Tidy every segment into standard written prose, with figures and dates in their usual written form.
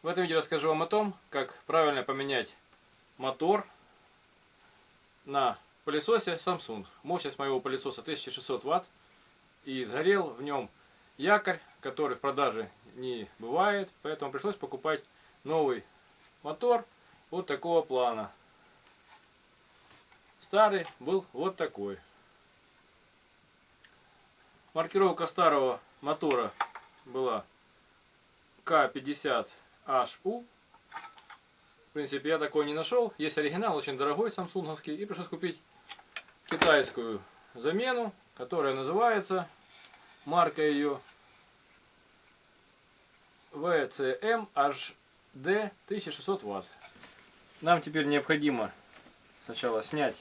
В этом видео расскажу вам о том, как правильно поменять мотор на пылесосе Samsung. Мощность моего пылесоса 1600 Вт. И сгорел в нем якорь, который в продаже не бывает. Поэтому пришлось покупать новый мотор вот такого плана. Старый был вот такой. Маркировка старого мотора была К50HU. В принципе, я такой не нашел. Есть оригинал, очень дорогой, самсунговский. И пришлось купить китайскую замену, которая называется, марка ее VCM HD 1600 Вт. Нам теперь необходимо сначала снять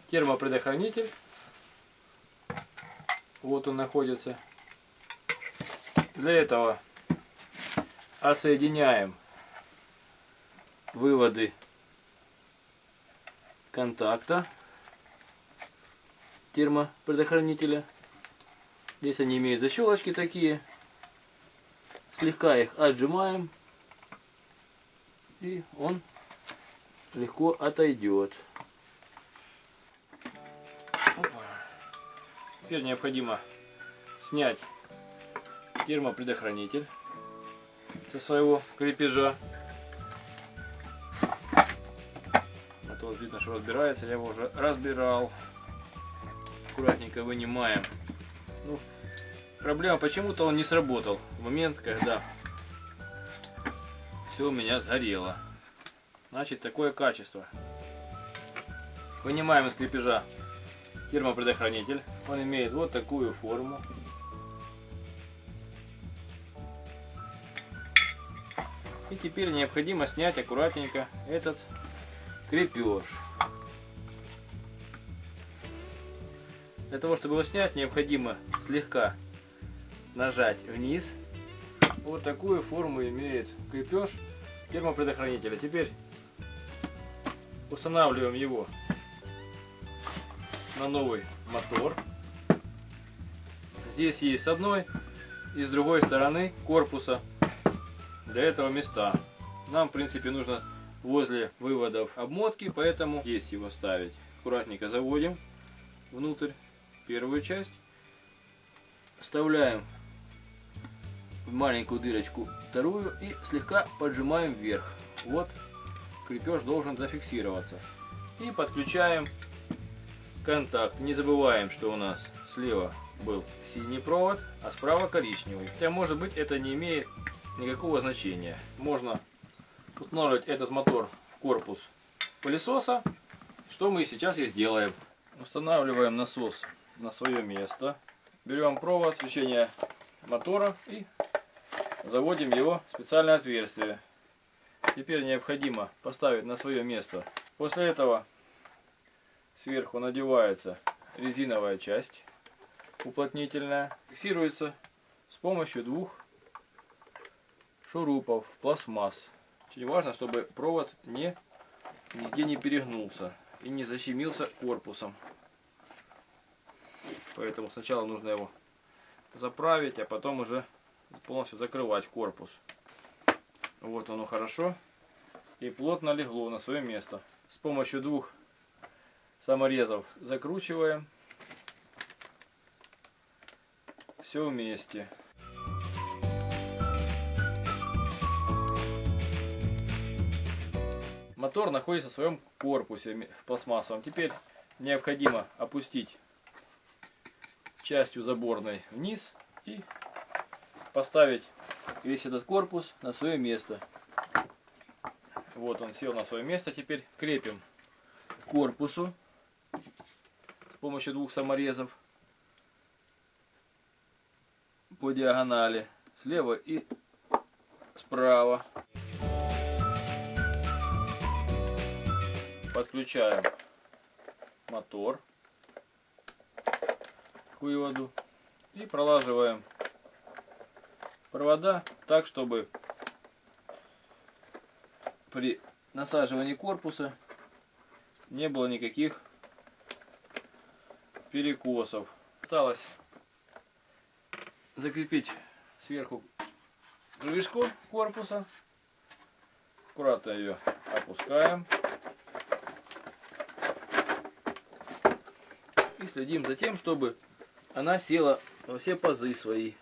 термопредохранитель. Вот он находится. Для этого отсоединяем выводы контакта термопредохранителя. Здесь они имеют защелочки такие. Слегка их отжимаем, и он легко отойдет. Теперь необходимо снять термопредохранитель со своего крепежа. А то вот видно, что разбирается, я его уже разбирал. Аккуратненько вынимаем. Ну, проблема, почему-то он не сработал в момент, когда все у меня сгорело. Значит, такое качество. Вынимаем из крепежа термопредохранитель. Он имеет вот такую форму. И теперь необходимо снять аккуратненько этот крепеж. Для того, чтобы его снять, необходимо слегка нажать вниз. Вот такую форму имеет крепеж термопредохранителя. Теперь устанавливаем его на новый мотор. Здесь есть с одной и с другой стороны корпуса для этого места. Нам, в принципе, нужно возле выводов обмотки, поэтому здесь его ставить. Аккуратненько заводим внутрь первую часть. Вставляем в маленькую дырочку вторую и слегка поджимаем вверх. Вот крепеж должен зафиксироваться. И подключаем контакт. Не забываем, что у нас слева был синий провод, а справа коричневый. Хотя, может быть, это не имеет никакого значения. Можно устанавливать этот мотор в корпус пылесоса, что мы сейчас и сделаем. Устанавливаем насос на свое место. Берем провод включения мотора и заводим его в специальное отверстие. Теперь необходимо поставить на свое место. После этого сверху надевается резиновая часть уплотнительная. Фиксируется с помощью двух шурупов пластмасс. Очень важно, чтобы провод нигде не перегнулся и не защемился корпусом. Поэтому сначала нужно его заправить, а потом уже полностью закрывать корпус. Вот оно хорошо и плотно легло на свое место. С помощью двух саморезов закручиваем все вместе. Мотор находится в своем корпусе пластмассовом. Теперь необходимо опустить частью заборной вниз и поставить весь этот корпус на свое место. Вот он сел на свое место. Теперь крепим к корпусу с помощью двух саморезов по диагонали слева и справа. Подключаем мотор к выводу и пролаживаем провода так, чтобы при насаживании корпуса не было никаких перекосов. Осталось закрепить сверху крышку корпуса. Аккуратно ее опускаем. И следим за тем, чтобы она села во все пазы свои.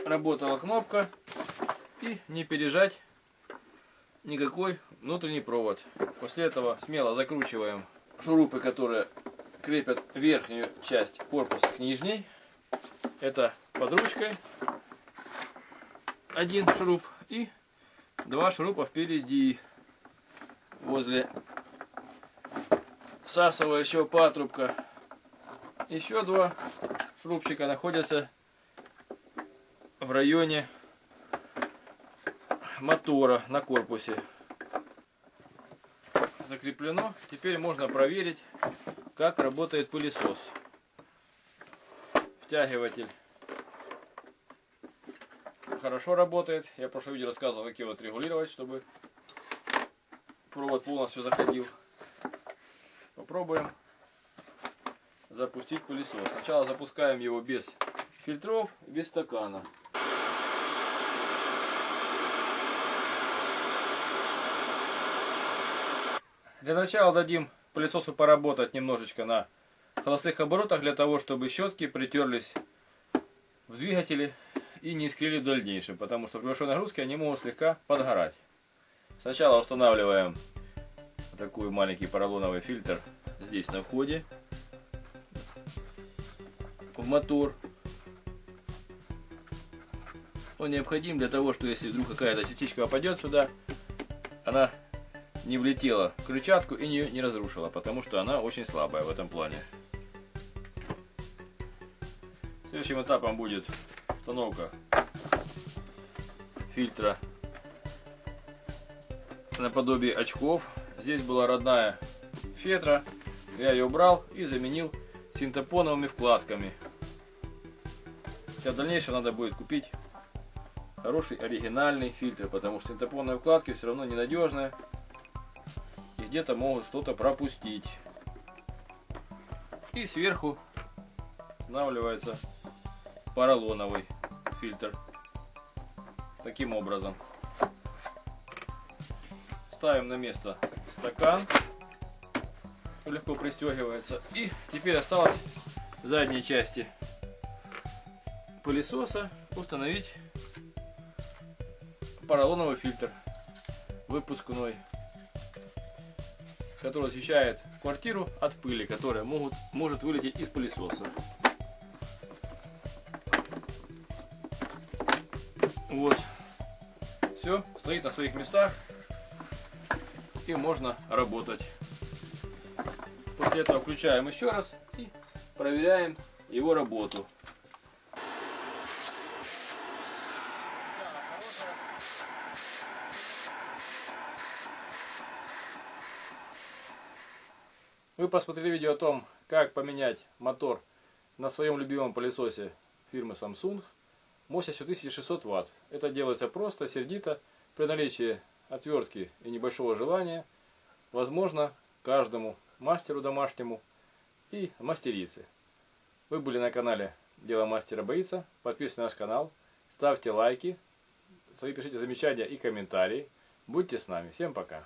Работала кнопка. И не пережать никакой внутренний провод. После этого смело закручиваем шурупы, которые крепят верхнюю часть корпуса к нижней. Это под ручкой один шуруп и два шурупа впереди, возле всасывающего патрубка. Еще два шурупчика находятся в районе мотора на корпусе. Закреплено. Теперь можно проверить, как работает пылесос. Втягиватель хорошо работает. Я в прошлом видео рассказывал, как его отрегулировать, чтобы провод полностью заходил. Попробуем запустить пылесос. Сначала запускаем его без фильтров, без стакана. Для начала дадим пылесосу поработать немножечко на холостых оборотах, для того, чтобы щетки притерлись в двигателе и не искрили в дальнейшем, потому что при большой нагрузке они могут слегка подгорать. Сначала устанавливаем такой маленький поролоновый фильтр здесь на входе в мотор. Он необходим для того, что если вдруг какая-то частичка попадет сюда, она не влетела в крыльчатку и ее не разрушила, потому что она очень слабая в этом плане. Следующим этапом будет установка фильтра наподобие очков. Здесь была родная фетра, я ее убрал и заменил синтепоновыми вкладками. Для дальнейшего надо будет купить хороший оригинальный фильтр, потому что синтепоновые вкладки все равно ненадежные и где-то могут что-то пропустить. И сверху устанавливается поролоновый фильтр. Таким образом. Ставим на место стакан. Легко пристегивается. И теперь осталось в задней части пылесоса установить поролоновый фильтр выпускной, который защищает квартиру от пыли, которая может вылететь из пылесоса. Вот. Все, стоит на своих местах и можно работать. После этого включаем еще раз и проверяем его работу. Вы посмотрели видео о том, как поменять мотор на своем любимом пылесосе фирмы Samsung мощностью 1600 Вт. Это делается просто, сердито, при наличии отвертки и небольшого желания, возможно, каждому мастеру домашнему и мастерице. Вы были на канале Дело мастера боится. Подписывайтесь на наш канал, ставьте лайки, свои пишите замечания и комментарии. Будьте с нами. Всем пока.